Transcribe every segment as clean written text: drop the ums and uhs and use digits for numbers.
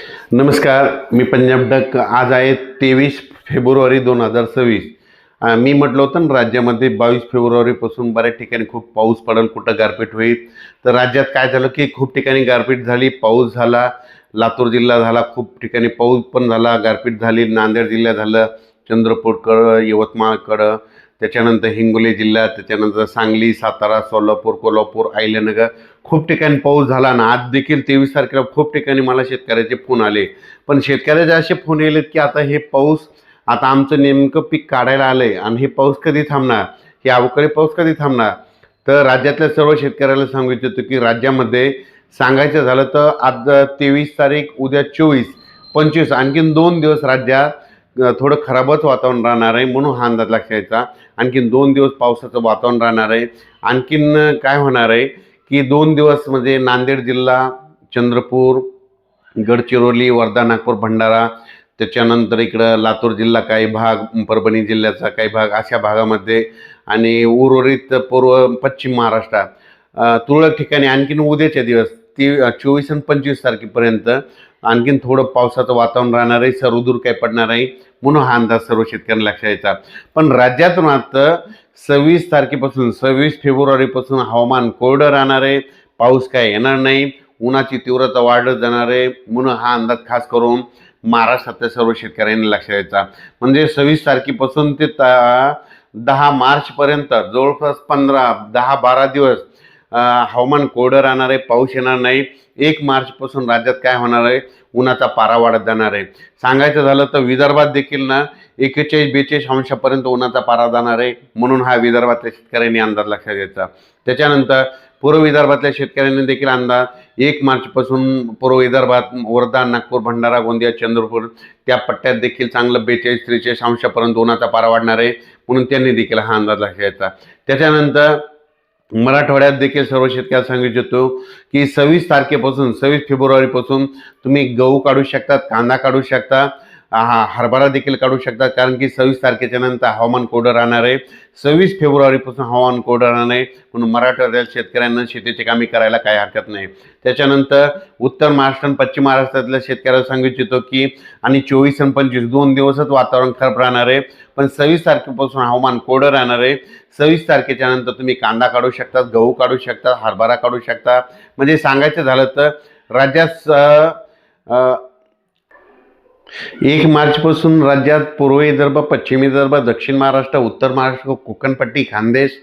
नमस्कार, मी पंजाब डक. आज आहे 23 फेब्रुवारी 2026. मी म्हटलं होतं ना, राज्यामध्ये 22 फेब्रुवारीपासून बऱ्याच ठिकाणी खूप पाऊस पडेल, कुठं गारपीट होईल. तर राज्यात काय झालं की खूप ठिकाणी गारपीट झाली, पाऊस झाला. लातूर जिल्हा झाला, खूप ठिकाणी पाऊस पण झाला, गारपीट झाली. नांदेड जिल्ह्यात झालं, चंद्रपूरकडं, यवतमाळकडं, त्याच्यानंतर हिंगोली जिल्ह्यात, त्याच्यानंतर सांगली, सातारा, सोलापूर, कोल्हापूर, अहिल्यानगर खूप ठिकाणी पाऊस झाला ना. आज देखील 23 तारखेला खूप ठिकाणी मला शेतकऱ्याचे फोन आले. पण शेतकऱ्याचे असे फोन येलेत की आता हे पाऊस, आता आमचं नेमकं पीक काढायला आलंय आणि हे पाऊस कधी थांबणार, हे अवकाळी पाऊस कधी थांबणार. तर राज्यातल्या सर्व शेतकऱ्याला सांगू इच्छितो की राज्यामध्ये सांगायचं झालं तर आज 23 तारीख, उद्या 24, 25 आणखीन 2 दिवस राज्यात थोडं खराबच वातावरण राहणार आहे. म्हणून हा अंदाज लक्षात घ्यायचा. आणखीन 2 दिवस पावसाचं वातावरण राहणार आहे. आणखीन काय होणार आहे की 2 दिवस म्हणजे नांदेड जिल्हा, चंद्रपूर, गडचिरोली, वर्धा, नागपूर, भंडारा, त्याच्यानंतर इकडं लातूर जिल्हा काही भाग, परभणी जिल्ह्याचा काही भाग, अशा भागामध्ये आणि उर्वरित पूर्व पश्चिम महाराष्ट्रात तुरळक ठिकाणी आणखीन उद्याच्या दिवस 24 आणि 25 तारखेपर्यंत आणखीन थोडं पावसाचं वातावरण राहणार आहे. सर्वदूर काही पडणार आहे. म्हणून हा अंदाज सर्व शेतकऱ्यांना लक्षात यायचा. पण राज्यात मात्र 26 तारखेपासून 26 फेब्रुवारीपासून हवामान कोरडं राहणार आहे. पाऊस काय येणार नाही. उन्हाची तीव्रता वाढत जाणार आहे. म्हणून हा अंदाज खास करून महाराष्ट्रातल्या सर्व शेतकऱ्यांनी लक्षात यायचा. म्हणजे 26 तारखेपासून ते 10 मार्चपर्यंत जवळपास 10-12 दिवस हवामान कोरडं राहणार आहे. पाऊस येणार नाही. 1 मार्चपासून राज्यात काय होणार आहे, उन्हाचा पारा वाढत जाणार आहे. सांगायचं झालं तर विदर्भात देखील ना 41-42 अंशापर्यंत उन्हाचा पारा जाणार आहे. म्हणून हा विदर्भातल्या शेतकऱ्यांनी अंदाज लक्षात घ्यायचा. त्याच्यानंतर पूर्व विदर्भातल्या शेतकऱ्यांनी देखील अंदाज 1 मार्चपासून पूर्व विदर्भात वर्धा, नागपूर, भंडारा, गोंदिया, चंद्रपूर त्या पट्ट्यात देखील चांगलं 42-43 अंशापर्यंत उन्हाचा पारा वाढणार आहे. म्हणून त्यांनी देखील हा अंदाज लक्षात घ्यायचा. त्याच्यानंतर मराठवाड्यात देखील सर्व शेतकऱ्यांना सांगू इच्छितो की 26 तारखेपासून 26 फेब्रुवारीपासून तुम्ही गहू काढू शकता, कांदा काढू शकता, हरभरा देखील काढू शकता. कारण की 26 तारखेच्या नंतर हवामान कोरडं राहणार आहे. 26 फेब्रुवारीपासून हवामान कोरडं राहणार आहे. म्हणून मराठवाड्यातील शेतकऱ्यांना शेतीची कामे करायला काही हरकत नाही. त्याच्यानंतर उत्तर महाराष्ट्र आणि पश्चिम महाराष्ट्रातल्या शेतकऱ्याला सांगू इच्छितो की आणि 24 आणि 25 2 दिवसच वातावरण खराब राहणार आहे. पण 26 तारखेपासून हवामान कोरडं राहणार आहे. 26 तारखेच्या नंतर तुम्ही कांदा काढू शकता, गहू काढू शकता, हरभरा काढू शकता. म्हणजे सांगायचं झालं तर राज्यात 1 मार्चपासून राज्यात पूर्व विदर्भ, पश्चिम विदर्भ, दक्षिण महाराष्ट्र, उत्तर महाराष्ट्र, कोकणपट्टी, खानदेश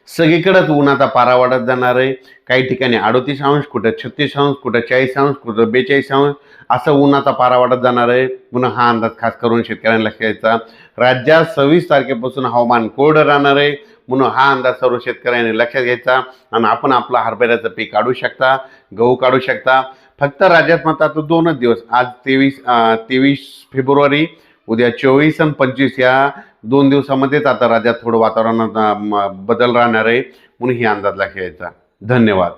सगळीकडेच उन्हाचा पारा वाढत जाणार आहे. काही ठिकाणी 38 अंश, कुठं 36 अंश, कुठं 40 अंश, कुठं 42 अंश असं उन्हाचा पारा वाढत जाणार आहे. म्हणून हा अंदाज खास करून शेतकऱ्यांना लक्षात घ्यायचा. राज्यात 26 तारखेपासून हवामान कोरडं राहणार आहे. म्हणून हा अंदाज सर्व शेतकऱ्यांनी लक्षात घ्यायचा आणि आपण आपलं हरभऱ्याचं पीक काढू शकता, गहू काढू शकता. फक्त राज्यात मात्र आता 2च दिवस, आज 23 फेब्रुवारी, उद्या 24 आणि 25 या 2 दिवसामध्येच आता राज्यात थोडं वातावरणात बदल राहणार आहे. म्हणून ही अंदाज लक्षात घ्यायचा. धन्यवाद.